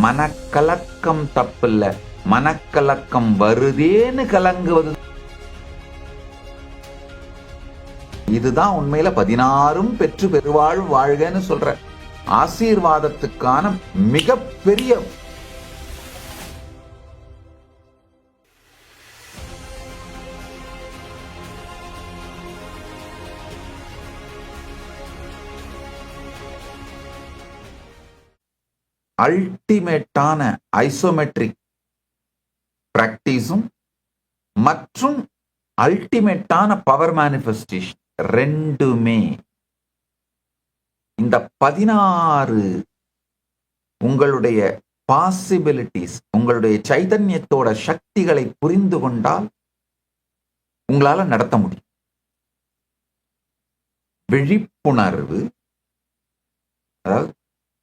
மனக்கலக்கம் தப்பில்ல, மனக்கலக்கம் வருதேன்னு கலங்குவது. இதுதான் உண்மையில 16 பெற்று பெருவாழ் வாழ்கன்னு சொல்ற ஆசீர்வாதத்துக்கான மிகப்பெரிய அல்டிமேட்டான ஐசோமெட்ரிக் பிராக்டிஸும் மற்றும் அல்டிமேட்டான பவர் மேனிஃபெஸ்டேஷன் ரெண்டுமே இந்த 16 உங்களுடைய பாசிபிலிட்டிஸ், உங்களுடைய சைதன்யத்தோட சக்திகளை புரிந்து கொண்டால் உங்களால நடத்த முடியும். விழிப்புணர்வு, அதாவது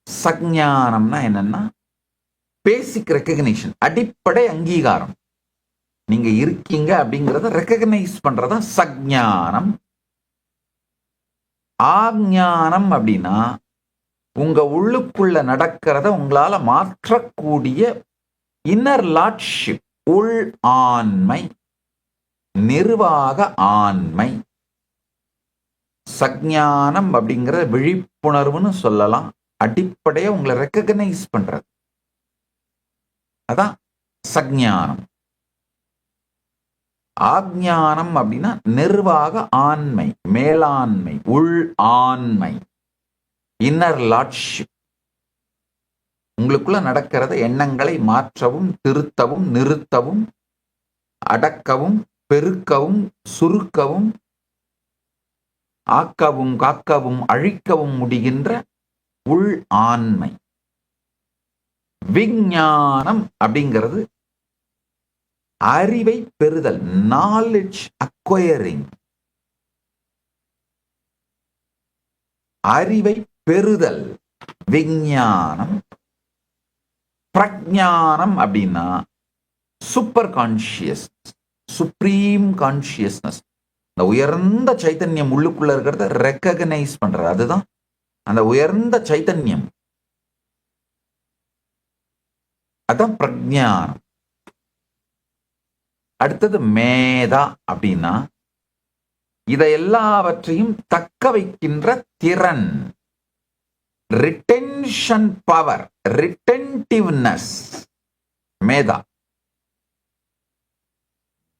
சஞ்ஞானம்னா என்னன்னா பேசிக் ரெக்கக்னிஷன், அடிப்படை அங்கீகாரம். நீங்க இருக்கீங்க அப்படிங்கறத ரெக்கக்னைஸ் பண்றதா சஞ்ஞானம். ஆஞானம் அப்படின்னா உங்க உள்ளுக்குள்ள நடக்கிறத உங்களால மாற்றக்கூடிய இன்னர் லார்ட்ஷிப், உள் ஆண்மை, நிர்வாக ஆண்மை. சஞ்ஞானம் அப்படிங்கிற விழிப்புணர்வுன்னு சொல்லலாம். அடிப்படையை உங்களை ரெக்கக்னைஸ் பண்றது, அதான் சஞ்ஞானம். ஆஞானம் அப்படின்னா நிர்வாக ஆண்மை, மேலாண்மை, உள் ஆண்மை, இன்னர் லார்ட்ஷிப். உங்களுக்குள்ள நடக்கிறத எண்ணங்களை மாற்றவும், திருத்தவும், நிறுத்தவும், அடக்கவும், பெருக்கவும், சுருக்கவும், ஆக்கவும், காக்கவும், அழிக்கவும் முடிகின்ற உள் ஆண்மை. விஞ்ஞானம் அப்படிங்கிறது அறிவை பெறுதல், நாலேஜ் அக்வயரிங், அறிவை பெறுதல் விஞ்ஞானம். பிரஞானம் அப்படின்னா சூப்பர் கான்சியஸ், சுப்ரீம் கான்சியஸ்னஸ், இந்த உயர்ந்த சைத்தன்யம் உள்ளுக்குள்ள இருக்கிறத ரெக்கக்னைஸ் பண்றது, அதுதான் அந்த உயர்ந்த சைத்தன்யம், அதான் பிரஞானம். அடுத்தது மேதா அப்படின்னா இதை எல்லாவற்றையும் தக்க வைக்கின்ற திறன், ரிட்டென்ஷன் பவர், ரிட்டென்டிவ்னஸ், மேதா.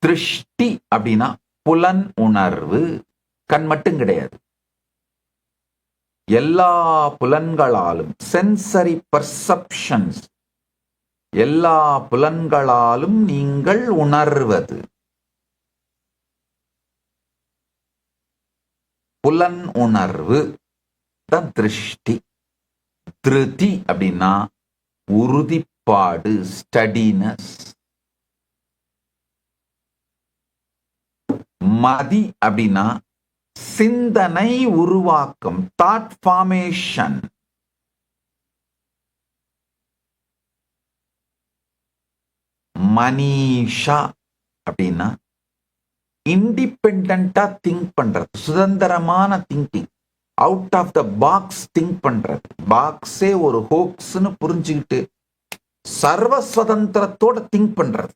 திருஷ்டி அப்படின்னா புலன் உணர்வு, கண் மட்டும் கிடையாது, எல்லா புலன்களாலும், சென்சரி பர்செப்ஷன்ஸ், எல்லா புலன்களாலும் நீங்கள் உணர்வது. புலன் உணர்வு தான் திருஷ்டி. திருதி அப்படின்னா உறுதிப்பாடு, ஸ்டடினஸ். மதி அப்படின்னா சிந்தனை உருவாக்கம், தாட் ஃபார்மேஷன். மனிஷா அப்படின்னா இண்டிபெண்டா திங்க் பண்றது, சுதந்திரமான thinking, out of the box think பண்றது. பாக்ஸே ஒரு ஹோக்ஸ்னு புரிஞ்சுக்கிட்டு சர்வ சுதந்திரத்தோட திங்க் பண்றது.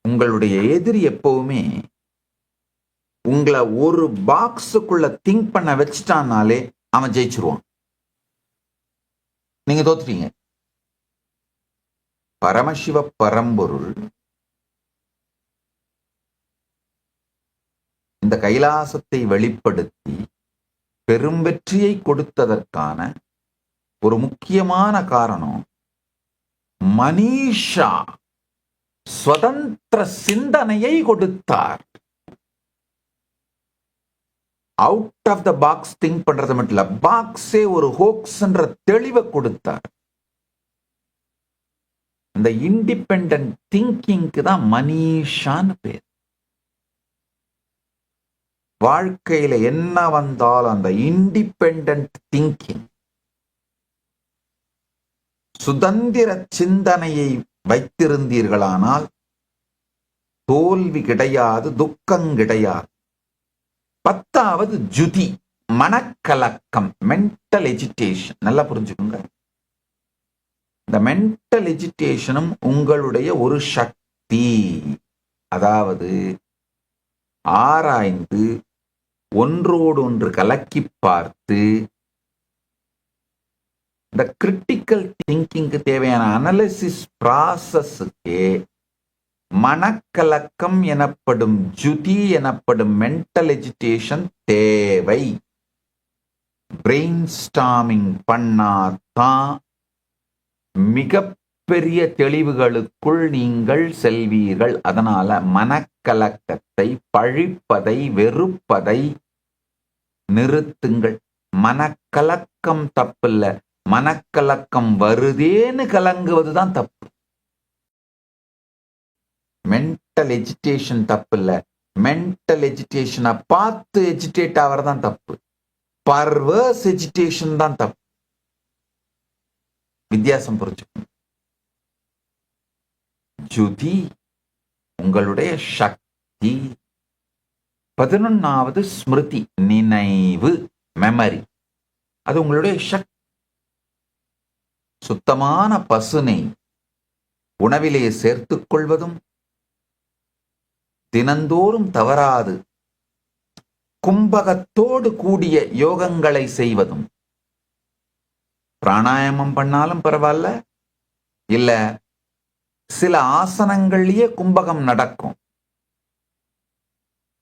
உங்களுடைய எதிரி எப்பவுமே உங்களை ஒரு பாக்ஸுக்குள்ள திங்க் பண்ண வச்சுட்டானாலே அவன் ஜெயிச்சிருவான், நீங்க தோத்துட்டீங்க. பரமசிவ பரம்பொருள் இந்த கைலாசத்தை வெளிப்படுத்தி பெரும் வெற்றியை கொடுத்ததற்கான ஒரு முக்கியமான காரணம் மனிஷா, சுதந்திர சிந்தனையை கொடுத்தார். Out of the box think பண்றது மட்டும் இல்ல, பாக்ஸே ஒரு ஹோக்ஸ்ன்ற தெளிவை கொடுத்தார். இந்த இண்டிபெண்டன்ட் திங்கிங்க்கு தான் மனிஷான்னு பேர். வாழ்க்கையில என்ன வந்தாலும் அந்த இண்டிபெண்டன்ட் திங்கிங், சுதந்திர சிந்தனையை வைத்திருந்தீர்களானால் தோல்வி கிடையாது, துக்கம் கிடையாது. 10வது ஜுதி, மனக்கலக்கம், மென்டல் எஜிடேஷன். நல்லா புரிஞ்சுக்கோங்க, இந்த மென்டல் எஜிடேஷனும் உங்களுடைய ஒரு சக்தி. அதாவது ஆராய்ந்து ஒன்றோடு ஒன்று கலக்கி பார்த்து இந்த கிரிட்டிக்கல் திங்கிங்க்கு தேவையான அனலிசிஸ் ப்ராசஸுக்கு மனக்கலக்கம் எனப்படும் ஜுதி எனப்படும் மென்டல் எஜிடேஷன் தேவை. பிரெயின் ஸ்டாமிங் பண்ணாதான் மிகப்பெரிய தெளிவுகளுக்குள் நீங்கள் செல்வீர்கள். அதனால மனக்கலக்கத்தை, பழிப்பதை, வெறுப்பதை நிறுத்துங்கள். மனக்கலக்கம் தப்பில்ல, மனக்கலக்கம் வருதேன்னு கலங்குவதுதான் தப்பு. மென்டல் எஜிடேஷன் தப்பு இல்ல, மென்டல் எஜிடேஷனை பார்த்து எஜிடேட் ஆகிறதான் தப்பு. பர்வர்ஸ் எஜிடேஷன் தான் தப்பு. வித்தியாசம் புரிஞ்சுக்கணும். ஜுதி உங்களுடைய சக்தி. 11வது ஸ்மிருதி, நினைவு, மெமரி. அது உங்களுடைய சக்தி. சுத்தமான பசுனை உணவிலே சேர்த்துக் கொள்வதும், தினந்தோறும் தவறாது கும்பகத்தோடு கூடிய யோகங்களை செய்வதும், பிராணாயாமம் பண்ணாலும் பரவாயில்ல, இல்ல சில ஆசனங்கள்லயே கும்பகம் நடக்கும்.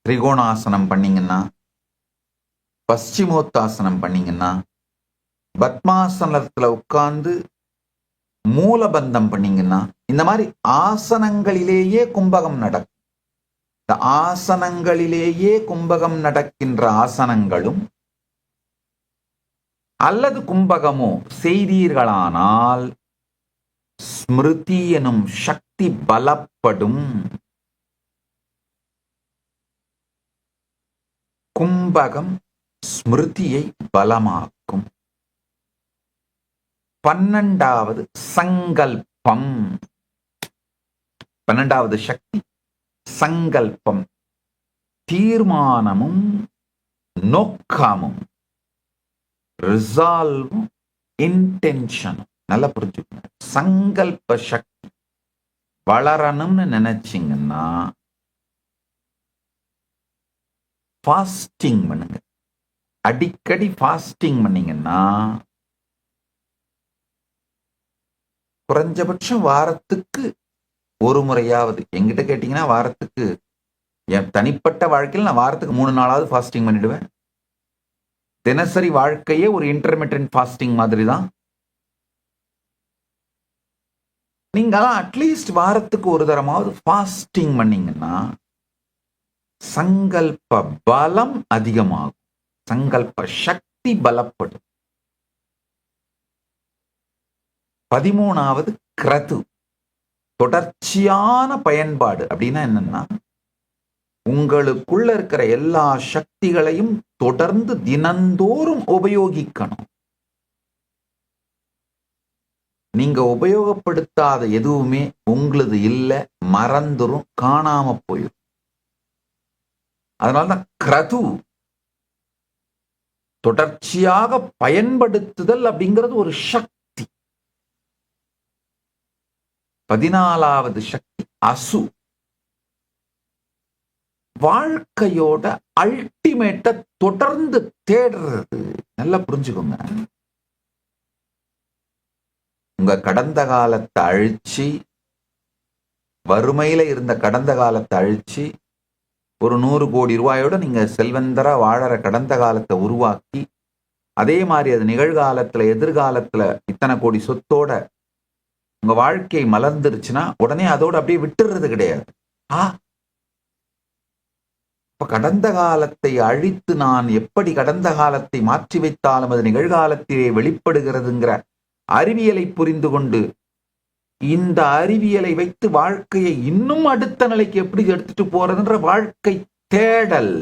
திரிகோணாசனம் பண்ணீங்கன்னா, பశ్చిமோத்தாசனம் பண்ணீங்கன்னா, பத்மாசனத்துல உட்கார்ந்து மூலபந்தம் பண்ணீங்கன்னா, இந்த மாதிரி ஆசனங்களிலேயே கும்பகம் நடக்கும். இந்த ஆசனங்களிலேயே கும்பகம் நடக்கின்ற ஆசனங்களும் அல்லது கும்பகமோ செய்தீர்களானால் ஸ்மிருதி எனும் சக்தி பலப்படும். கும்பகம் ஸ்மிருதியை பலமாக்கும். 12வது சங்கல்பம். 12வது சக்தி சங்கல்பம். தீர்மானமும் நோக்கமும், ரிசால்வும் இன்டென்ஷனும். நல்லா புரிஞ்சுக்கணும். சங்கல்ப சக்தி வளரணும்னு நினைச்சீங்கன்னா ஃபாஸ்டிங் பண்ணுங்க. அடிக்கடி ஃபாஸ்டிங் பண்ணீங்கன்னா குறைஞ்சபட்சம் வாரத்துக்கு ஒரு முறையாவது, என்கிட்ட கேட்டீங்கன்னா வாரத்துக்கு, என் தனிப்பட்ட வாழ்க்கையில் நான் வாரத்துக்கு 3 நாளாவது ஃபாஸ்டிங் பண்ணிடுவேன். தினசரி வாழ்க்கையே ஒரு இன்டர்மிட்டன்ட் ஃபாஸ்டிங் மாதிரி தான். நீங்களாம் அட்லீஸ்ட் வாரத்துக்கு ஒரு தரமாவது ஃபாஸ்டிங் பண்ணீங்கன்னா சங்கல்ப பலம் அதிகமாகும், சங்கல்ப சக்தி பலப்படும். 13வது கிரது, தொடர்ச்சியான பயன்பாடு. அப்படின்னா என்னன்னா, உங்களுக்குள்ள இருக்கிற எல்லா சக்திகளையும் தொடர்ந்து தினந்தோறும் உபயோகிக்கணும். நீங்க உபயோகப்படுத்தாத எதுவுமே உங்களது இல்ல, மறந்துரும், காணாம போயிடும். அதனாலதான் கிரது, தொடர்ச்சியாக பயன்படுத்துதல் அப்படிங்கிறது ஒரு சக்தி. 14வது சக்தி அசு, வாழ்க்கையோட அல்டிமேட்ட தொடர்ந்து தேடுறது. நல்லா புரிஞ்சுக்கோங்க. உங்க கடந்த காலத்தை அழிச்சு, வறுமையில இருந்த கடந்த காலத்தை அழிச்சு, ஒரு 100 கோடி ரூபாயோட நீங்க செல்வந்தரா வாழற கடந்த காலத்தை உருவாக்கி, அதே மாதிரி அது நிகழ்காலத்துல, எதிர்காலத்துல இத்தனை கோடி சொத்தோட உங்க வாழ்க்கை மலர்ந்துருச்சுன்னா உடனே அதோட அப்படியே விட்டுறது கிடையாது. இப்ப கடந்த காலத்தை அழித்து நான் எப்படி கடந்த காலத்தை மாற்றி வைத்தாலும் அது நிகழ்காலத்திலே வெளிப்படுகிறதுங்கிற அறிவியலை புரிந்து கொண்டு, இந்த அறிவியலை வைத்து வாழ்க்கையை இன்னும் அடுத்த நிலைக்கு எப்படி எடுத்துட்டு போறதுன்ற வாழ்க்கை தேடல்,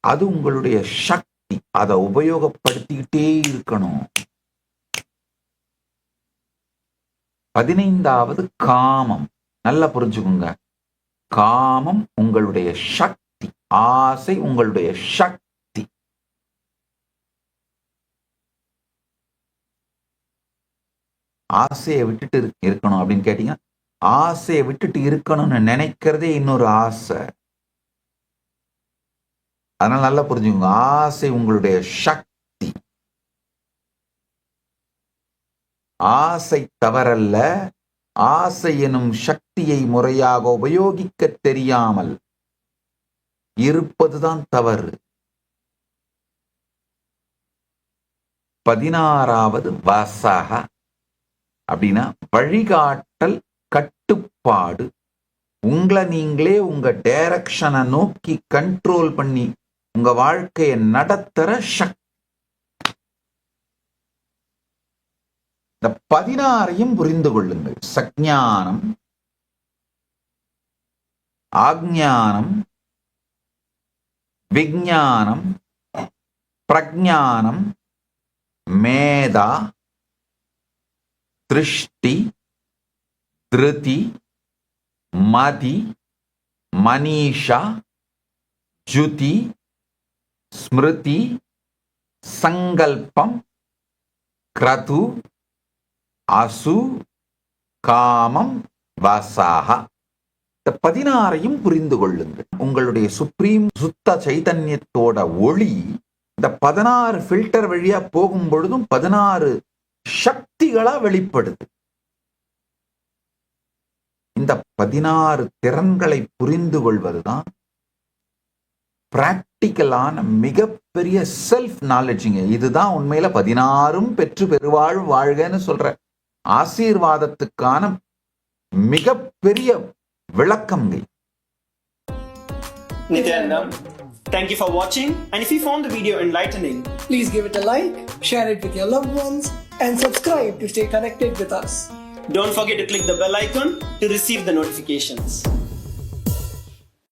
அது உங்களுடைய சக்தி. அதை உபயோகப்படுத்திக்கிட்டே இருக்கணும். 15வது காமம். நல்லா புரிஞ்சுக்குங்க. காமம் உங்களுடைய சக்தி. ஆசை உங்களுடைய சக்தி. ஆசையை விட்டுட்டு இருக்கணும் அப்படின்னு கேட்டீங்க, ஆசையை விட்டுட்டு இருக்கணும்னு நினைக்கிறதே இன்னொரு ஆசை. அதனால நல்லா புரிஞ்சுக்கோங்க, ஆசை உங்களுடைய சக்தி. ஆசை தவறல்ல, ஆசை எனும் சக்தியை முறையாக உபயோகிக்க தெரியாமல் இருப்பதுதான் தவறு. 16வது வாசக அப்படின்னா வழிகாட்டல், கட்டுப்பாடு. உங்களை நீங்களே உங்க டைரக்ஷனை நோக்கி கண்ட்ரோல் பண்ணி உங்க வாழ்க்கையை நடத்துற சக்தி. இந்த 16ஐயும் புரிந்து கொள்ளுங்கள். சஞ்ஞானம், ஆக்ஞானம், விஞ்ஞானம், பிரஞானம், மேதா, திருஷ்டி, திருதி, மதி, மனிஷா, ஜுதி, ஸ்மிருதி, சங்கல்பம், கிரது, அசு, காமம், வாசாகா. இந்த 16ஐயும் புரிந்து கொள்ளுங்கள். உங்களுடைய சுப்ரீம் சுத்த சைதன்யத்தோட ஒளி இந்த 16 ஃபில்டர் வழியா போகும் பொழுதும் 16 சக்திகளா வெளிப்படுது. இந்த 16 திறன்களை புரிந்து கொள்வதுதான் பிராக்டிக்கலான மிகப்பெரிய செல்ஃப் நாலேஜிங்க. இதுதான் உண்மையில 16ம் பெற்று பெருவாழ் வாழ்கன்னு சொல்ற ஆசீர்வாதத்துக்கான மிகப்பெரிய விளக்கம்ங்க. Nityanam, thank you for watching, and if you found the video enlightening, please give it a like, share it with your loved ones, and subscribe to stay connected with us. don't forget to click the bell icon to receive the notifications.